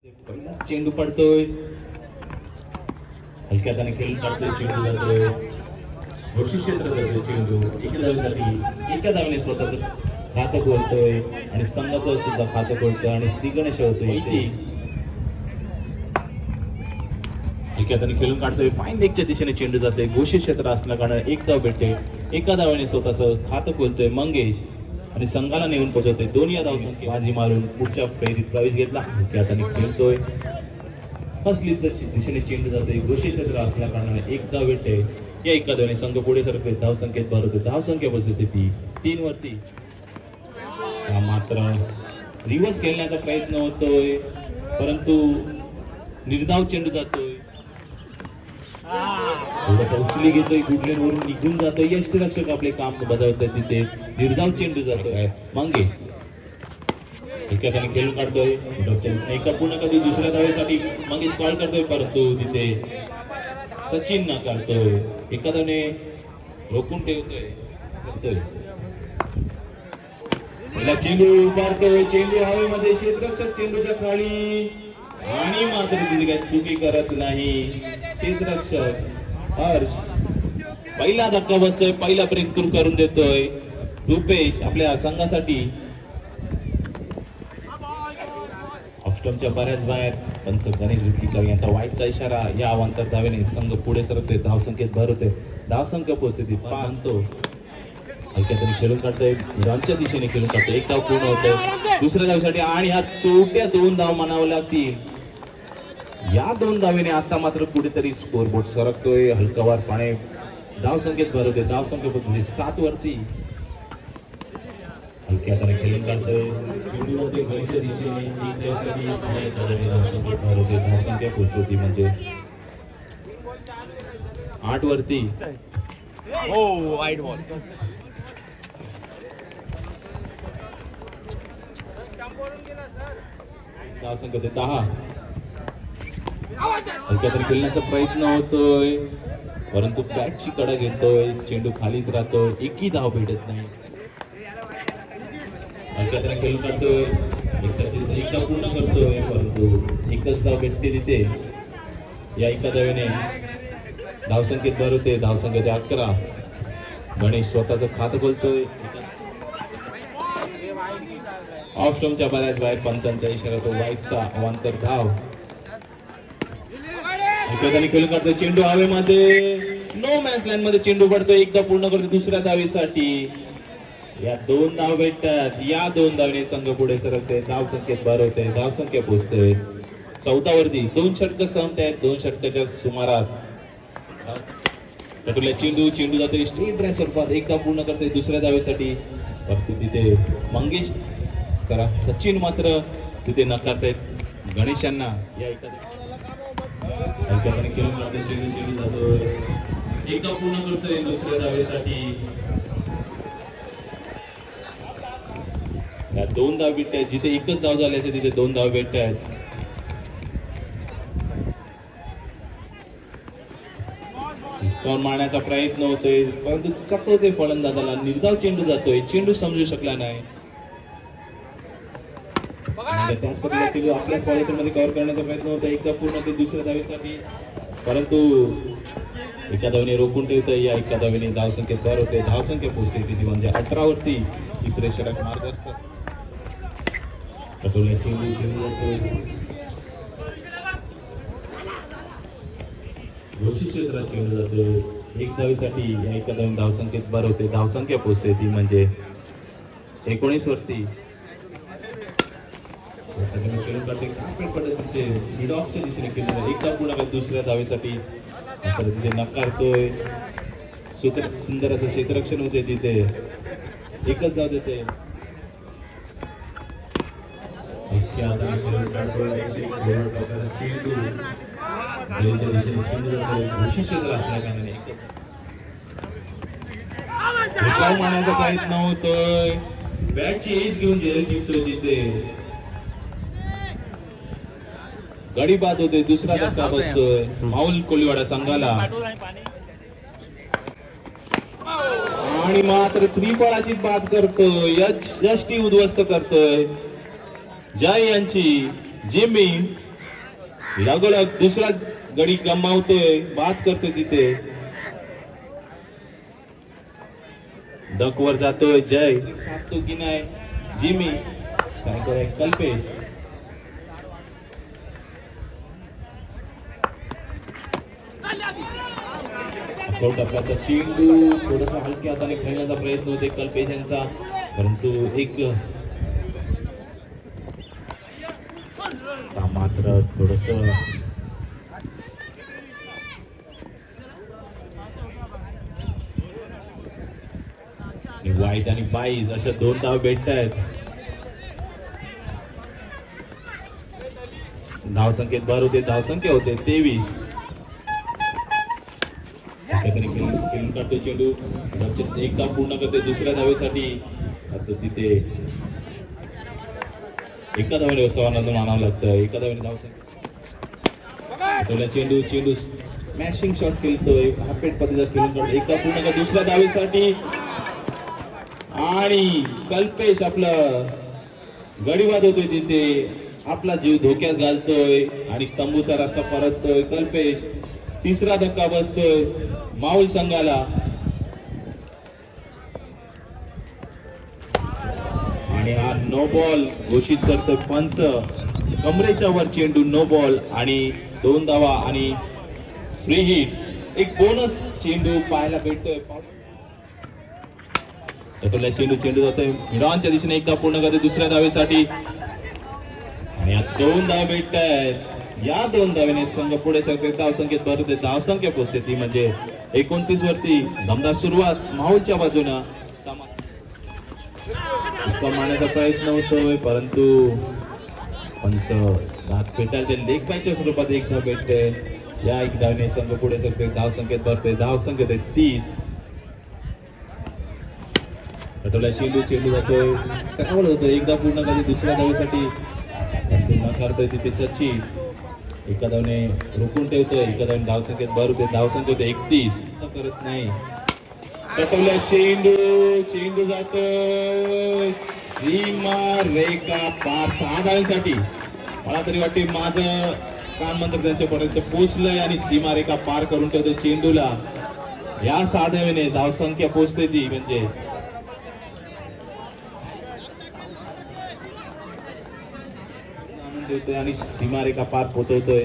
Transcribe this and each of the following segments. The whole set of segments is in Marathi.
चेंडू पडतोय, हलक्या हाताने खेळून काढतोय, चेंडू जातोय, घोषित क्षेत्र जातोय, चेंडू एका धावेसाठी एका धावेने स्वतःच खातं खोलतोय आणि संघाचं सुद्धा खातं खोलतोय आणि श्री गणेश होतोय इथे. हलक्या हाताने खेळून काढतोय, फाईन लेगच्या दिशेने चेंडू जातोय, घोषित क्षेत्र असल्या कारण एक धाव भेटते, एका धावेने स्वतःच खातं खोलतोय मंगेश आणि संघाला नेऊन पोहोचवतोय. दोन या धावसंख्या बाजी मारून पुढच्या फेरीत प्रवेश घेतला. हलक्या हाताने खेळतोय, फर्स्ट लीगच्या दिशेने चेंडू जातोय, घोषित क्षेत्र असल्या कारणाने एक धाव भेटते. या एका धावेने संघ पुढे सरकतोय, धावसंख्येत भर होते, धावसंख्या बसते ती 3 वरती. मात्र रिव्हर्स खेळण्याचा प्रयत्न होतोय, परंतु निर्धाव चेंडू जातोय, थोडासा उचली घेतोय, गुडलेन वरून निघून जातोय, यष्टीरक्षक आपले काम बजावतोय, तिथे निर्धाव चेंडू जातोय. मंगेश एका त्याने खेळून काढतोय, एका पूर्ण कधी दुसऱ्या धावेसाठी मंगेश कॉल करतोय, परंतु तिथे सचिन नाकारतोय, एका धावेने रोखून ठेवतोय. चेंडू उभारतोय, चेंडू हवेमध्ये, क्षेत्ररक्षक चेंडूच्या खाली आणि मात्र तिथे काही चुकी करत नाही क्षेत्ररक्षक हर्ष. पहिला धक्का बसतोय, पहिला ब्रेक थ्रू करून देतोय रुपेश आपल्या संघासाठी. ऑफस्टमच्या बऱ्याच बाहेर पंच गणेश विट्टीकर यांचा वाईटचा इशारा. या अवांतर धावेने संघ पुढे सरकते, धावसंख्येत भर होते, धावसंख्या पोहोचते 5. हलक्या तरी खेळून काढतोय, रामच्या दिशेने खेळून काढतोय, एक धाव पूर्ण होतोय दुसऱ्या धावेसाठी आणि ह्या छोट्या 2 धाव म्हणावं लागतील. या 2 धावेने आता मात्र कुठेतरी स्कोरबोर्ड सरकतोय, हलकावार पाने धावसंख्येत भर होते, धावसंख्या पोहोचते 7 वरती. हलक्या हाताने खेळून काढतोय, चेंडूमध्ये गणेशच्या दिशेने एक धावेसाठी धावसंख्येत भर होते, धावसंख्या पोहोचते म्हणजे 8 वरती. Wide ball. धावसंख्या 10. हलक्या तरी खेळण्याचा प्रयत्न होतोय, परंतु बॅटची कडा घेतोय, चेंडू खालीच राहतोय, एकही धाव भेटत नाही. हलक्या तरी खेळून काढतोय, एक धाव पूर्ण करतोय, परंतु एकच धाव भेटते तिथे. या एका धावेने धावसंख्येत भर होते, धावसंख्या 11. गणेश स्वतःच खातं खोलतोय, ऑफ स्टंपच्या बऱ्याच बाहेर पंचांचा इशारा, तो वाईटचा अवांतर धाव. खेळून काढतोय, चेंडू हवेमध्ये, नो मॅच लाईन मध्ये चेंडू पडतोय, एकदा पूर्ण करतो दुसऱ्या धावेसाठी. या 2 धाव भेटतात, या 2 धावेने संघ पुढे सरकते, धावसंख्येत भर होते, धावसंख्या पोहोचते 14 वरती. 2 षटक संपतायत, 2 षटकाच्या सुमारात. चेंडू जातोय स्टेप ड्राय स्वरूपात, एकदा पूर्ण करते दुसऱ्या धावेसाठी, परंतु तिथे मंगेश करा सचिन मात्र तिथे नकारतायत गणेशांना. या खेळून जातोय, चेंडू जातोय, एकदा पूर्ण करतोय दुसऱ्या धावेसाठी. या 2 धाव भेटत आहेत, जिथे एकच धाव झाले असेल तिथे 2 धाव भेटत आहेत. मारण्याचा प्रयत्न होतोय, परंतु चकवते फलंदाजाला, निर्धाव चेंडू जातोय, चेंडू समजू शकला नाही. त्याच पद्धतीने चेंडू आपल्याच पॉलिटीमध्ये कव्हर करण्याचा प्रयत्न होता, एकदा पूर्ण ते दुसऱ्या धावेसाठी, परंतु एका धावेने रोखून ठेवतोय. या एका धावेने धावसंख्येत भर होते, धावसंख्या पोहोचते तिथे म्हणजे 18 वरती. तिसरे षटक मार्ग असतात. घोषित क्षेत्रात खेळलं जातं, एक धावेसाठी या एका धावेने धावसंख्येत भर होते, धावसंख्या पोहोचते ती म्हणजे 19 वरती. पद्धतीचे मिड ऑफच्या दिशेने केलं, एकदा पूर्ण दुसऱ्या धावेसाठी तिथे नकारतोय, सुंदर असं क्षेत्ररक्षण होते, तिथे एकच धाव देते. मारण्याचा प्रयत्न होतोय, बॅटची एज घेऊन जेल जिंकतोय, तिथे गाडी बाद होते, दुसरा धक्का बसतोय माऊल कोलीवाडा संघाला. आणि मात्र त्रिफळाची बाद करतोय, यष्टी उद्ध्वस्त करतोय जय यांची जिमी लगोलग दुसरा गडी गमावतोय, बाद करतोय तिथे. डकवर जातोय जय, साधतो की नाही जिमी, स्ट्रायकर आहे कल्पेश. टप्प्याचा चेंडू थोडासा हलक्या हाताने खेळण्याचा प्रयत्न होते कल्पेश यांचा, परंतु एक मात्र थोडस वाईट आणि 22 अशा 2 धाव भेटत आहेत. धाव संख्येत भर होते, धाव संख्या होते 23. खेळून काढतो चेंडू, एक धाव पूर्ण करते दुसऱ्या धावेसाठी. तिथे एका धावेने सवानातून आणावं लागतं, एका धावेने धाव संख्या. चेंडू स्मॅशिंग शॉट खेळतोय, हाफेट पद्धतीचा खेळून काढतो, एक धाव पूर्ण कर दुसऱ्या धावेसाठी. आणि कल्पेश आपलं गडी वाजवतोय तिथे, आपला जीव धोक्यात घालतोय आणि तंबूचा रस्ता परततोय कल्पेश. तिसरा धक्का बसतोय माऊल संघाला. आणि हा नो बॉल घोषित करतोय पंच. कमरेच्या वर चेंडू, नो बॉल आणि 2 धावा आणि फ्री हिट. एक बोनस चेंडू पाहायला भेटतोय. चेंडू जातोय मिडॉनच्या दिशेने, एकदा पूर्ण करते दुसऱ्या धावेसाठी. आणि या 2 धाव भेटत आहेत. या 2 धावेने संघ पुढे सरकते, धाव संख्येत भरते, धाव संख्या पोहोचते ती म्हणजे 29 वरती. दमदार सुरुवात माऊलच्या बाजूनं. मारण्याचा प्रयत्न होतोय, परंतु पंच दात पेटायला ते लेग बायच्या स्वरूपात एक धाव भेटते. या एक धावने संघ पुढे सरकते, धाव संख्येत भरते, धाव संख्येत 30. चेंडू जातोय, टकावल होतोय, एकदा पूर्ण करते दुसऱ्या धावेसाठी. करतोय तिथे सचिन, एका धावने रोखून ठेवतोय, एका धावने धाव संख्येत भर होते, धाव संख्या होते 31. करत नाही. चेंडू जातोय सीमा रेखा पार 6 धावांसाठी. मला तरी वाटते माझं कान मंत्र त्यांच्यापर्यंत पोहोचलंय आणि सीमा रेखा पार करून ठेवतोय चेंडूला. या 6 धावेने धाव संख्या पोहोचते ती म्हणजे देतोय आणि सीमारेखा पार पोहोचवतोय.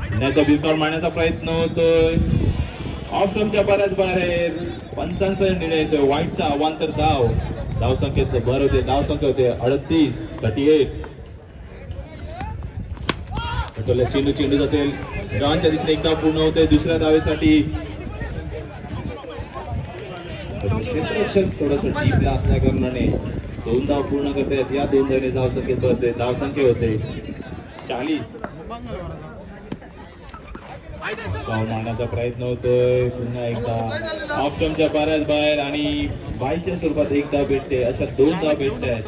नाही तर बिरकावर मारण्याचा प्रयत्न होतोय, ऑफ स्टंपच्या बऱ्याच बाहेर. पंचांचा निर्णय येतोय, वाईटचा अवांतर धाव. धाव संख्येत भर होते, धाव संख्या होते 38. चेंडू जाते मिडॉनच्या दिशेने, एक धाव पूर्ण होते दुसऱ्या धावेसाठी. क्षेत्ररक्षण थोडस डीपला असल्या कारणाने 2 धाव पूर्ण करतात. या 2 धावेने धाव संख्येत भरते, धाव संख्या होते 40. धाव मारण्याचा प्रयत्न होतोय पुन्हा एकदा, ऑफ स्टंपच्या बऱ्याच बाहेर आणि बाईच्या स्वरूपात एक धाव भेटते. अशा 2 धाव भेटत आहेत.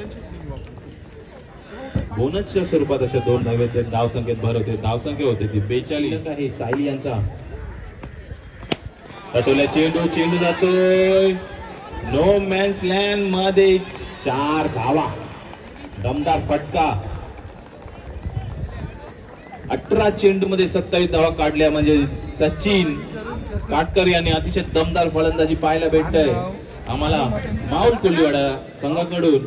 बोनसच्या स्वरूपात अशा 2 धाव भेटतात, धाव संख्येत भर होते, धाव संख्या होते ती 42 आहे. सायली यांचा चेंडू जातोय नो मॅन्स लँड मध्ये. 4 धावा, दमदार फटका. 18 चेंडू मध्ये 27 धावा काढल्या म्हणजे सचिन काटकर यांनी अतिशय दमदार फलंदाजी पाहायला भेटतंय आम्हाला माऊल कोल्हीवाडा संघाकडून.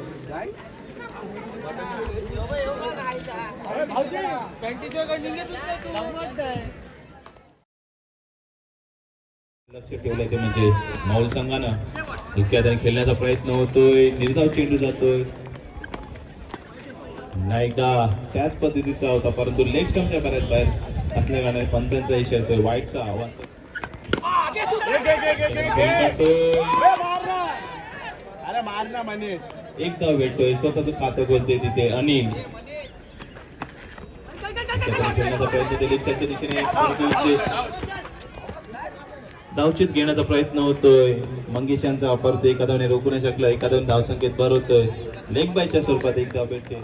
लक्ष ठेवलंय ते म्हणजे माऊल संघानं. धोक्यात खेळण्याचा प्रयत्न होतोय, निर्धाव चेंडू जातोय. एकदा त्याच पद्धतीचा होता, परंतु लेग स्टंपच्या बऱ्याच बाहेर असल्या कारणाने पंचांचा इशारा येतोय, वाईटचा आव्हान. एक धाव भेटतोय, स्वतःच खातं बोलते तिथे अनिल. खेळण्याचा प्रयत्न ते लेग दिशेने धावचीत घेण्याचा प्रयत्न होतोय. मंगेश यांचा वापर ते एका धावने रोखू नाही शकला, एका धावने धाव संख्येत भर होतोय. लेग बायच्या स्वरूपात एक धाव भेटते.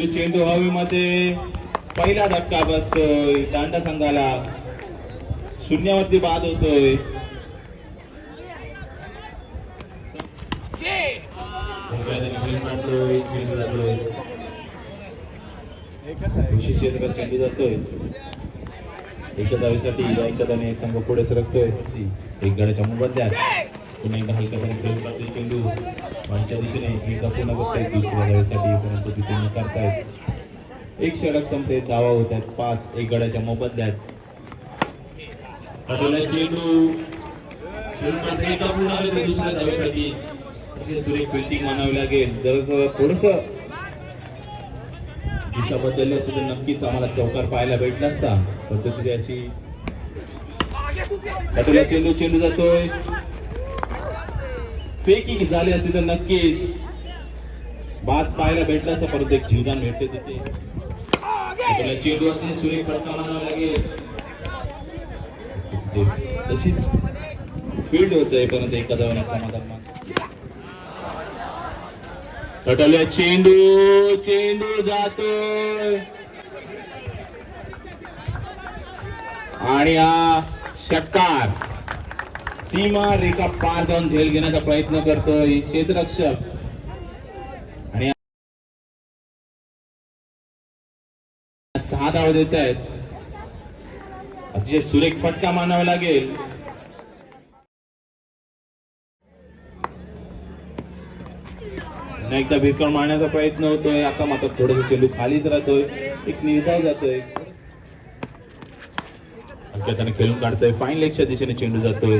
चेंडू हवेमध्ये, पहिला धक्का बसतोय दांडा संघाला, शून्यावरती बाद होतोय. कृषी क्षेत्रात चेंडू जातोय एका धावेसाठी या एका धावेने संघ पुढे सरकतोय एक गड्याच्या मोबदल्यात पुन्हा एकदा हलक्या धावेने खेळून टाकतोय चेंडू बाईच्या दिशेने एकदा पूर्ण करतोय दुसऱ्या धावेसाठी परंतु तिथे नकारतायत एक षटक संपते धावा होत आहेत 5 एक गड्याच्या मोबदल्यात पटोल्या चेंडू खेळून टाकतोय एका पूर्ण करतोय दुसऱ्या धावेसाठी सुरेख फिल्डिंग मानावी लागेल जर थोडस दिशा बदलली असती तर नक्कीच आम्हाला चौकार पाहायला भेटला असता पण तिथे अशी पटोल्या चेंडू जातोय फेकी झाली असती तर नक्कीच बाद पाहायला भेटला असता परंतु एक जीवदान भेटते तिथे पटोल्या चेंडूवरती सुरेख फटका मानावा लागेल तशीच फील्ड होतंय परंतु एका धावाने समाधान पटोल्या चेंडू जातोय आणि हा षटकार सीमा रेखा पार जाऊन झेल घेण्याचा प्रयत्न करतोय क्षेत्ररक्षक आणि 6 धावा देत आहेत अतिशय सुरेख फटका मानावा लागेल एकदा भिरकाव मारण्याचा प्रयत्न होतोय आता मात्र थोडस चेंडू खालीच राहतोय एक निर्धाव जातोय त्याने खेळून काढतोय फाईन लेगच्या दिशेने चेंडू जातोय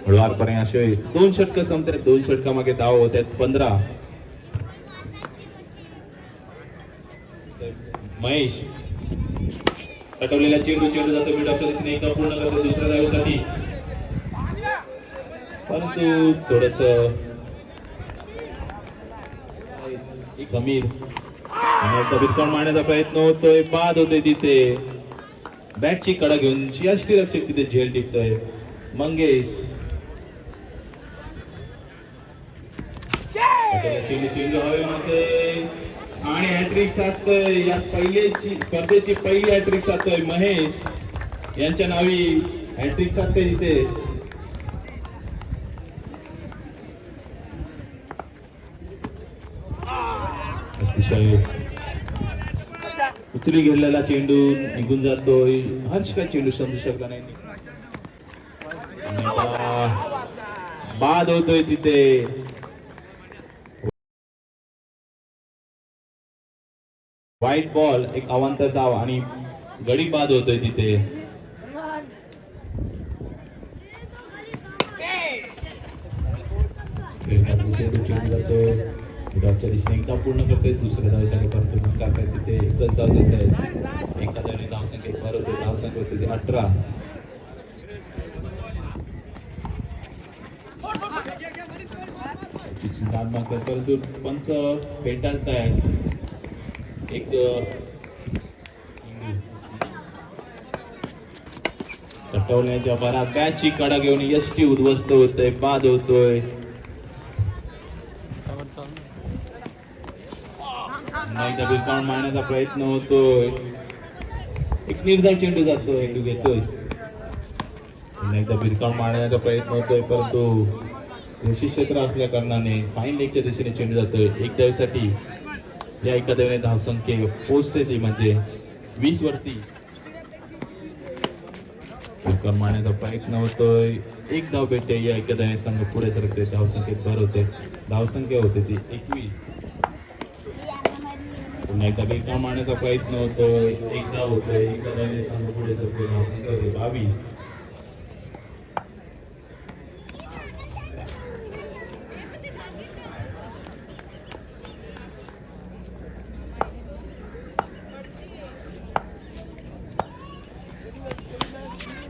हळूवारपणे असे 2 षटक संपतात 2 षटका मागे धाव होत आहेत 15 महेश पटवलेला चेंडू जातो मिड ऑफच्या दिशेने एकदा पूर्ण करतो दुसऱ्या धावेसाठी परंतु थोडस समीर भिरकावून मारण्याचा प्रयत्न होतोय बाद होते तिथे बॅटची कडा घेऊन यष्टीरक्षक तिथे झेल टिकतोय मंगेश चेंडू हवेमध्ये आणि हॅट्रिक साधतोय या स्पर्धेची पहिली हॅट्रिक साधतोय महेश यांच्या नावी हॅट्रिक साधतोय तिथे अतिशय उचली घेतलेला चेंडू निघून जातोय हर्ष काय चेंडू समजू शकला नाही बाद होतोय तिथे व्हाईट बॉल एक अवांतर धाव आणि गडी बाद होतोय तिथे चेंडू जातोय धावच्या दिशेने एकदा पूर्ण करतोय दुसऱ्या धावेसाठी परत करताय तिथे एकच धाव देत आहेत एका धावेने धावसंख्या भर होते धावसंख्या होते 18 परंतु पंच फेटाळतायत एक कटवण्याच्या भरात बॅटची कडा घेऊन यष्टी उद्ध्वस्त होतोय बाद होतोय एकदा भिरकावून मारण्याचा प्रयत्न होतोय एक निर्धाव चेंडू जातोय चेंडू घेतोय एकदा भिरकावून मारण्याचा प्रयत्न होतोय परंतु कृषी क्षेत्र असल्या कारणाने फाईन लेगच्या दिशेने चेंडू जातोय एक धावेसाठी या एका धावेने धावसंख्ये पोहोचते ती म्हणजे 20 वरती भिरकावून मारण्याचा प्रयत्न होतोय एक धाव भेटते या एका धावेने संघ पुढे सरकते धावसंख्येत भर होते धावसंख्या होते ती 21 पुन्हा एकदा भिरकावून मारण्याचा प्रयत्न होतोय एक धाव होतोय एका धावेने संघ पुढे सरकते धावसंख्या होते 22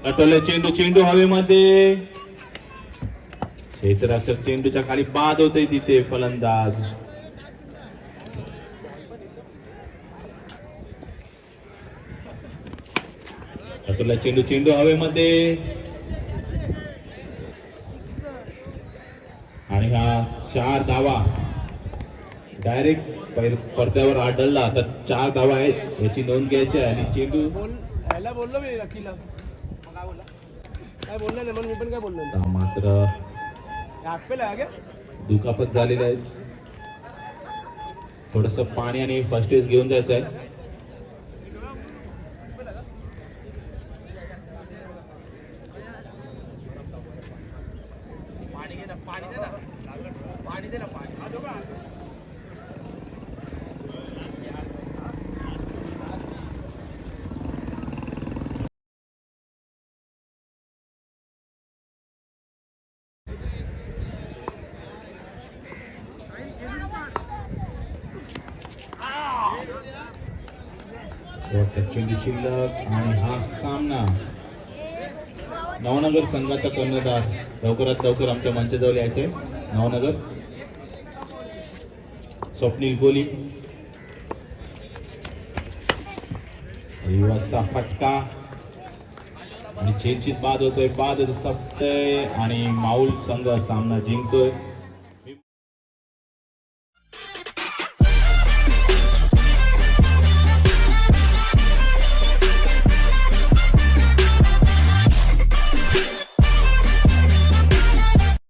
अटोले चेंडू हवेमध्ये क्षेत्ररक्षक चेंडूच्या खाली बाद होते तिथे फलंदाज अटोले चेंडू हवेमध्ये आणि हा 4 धावा डायरेक्ट पडद्यावर आढळला तर 4 धावा आहेत याची नोंद घ्यायची आहे आणि चेंडू बोललो मी रकीला काय बोलला नाही म्हणून मी पण काय बोललो मात्र दुखापत झालेली आहे थोडस पाणी आणि फर्स्ट एड घेऊन जायचं आहे शेवटचा चेंडू शिल्लक आणि हा सामना नवनगर संघाचा कर्णधार लवकरात लवकर आमच्या मंचाजवळ यायचंय. नवनगर स्वप्नील कोहली असा फटका आणि चेंडशीत बाद होतोय, बाद संपतोय आणि माऊल संघ सामना जिंकतोय.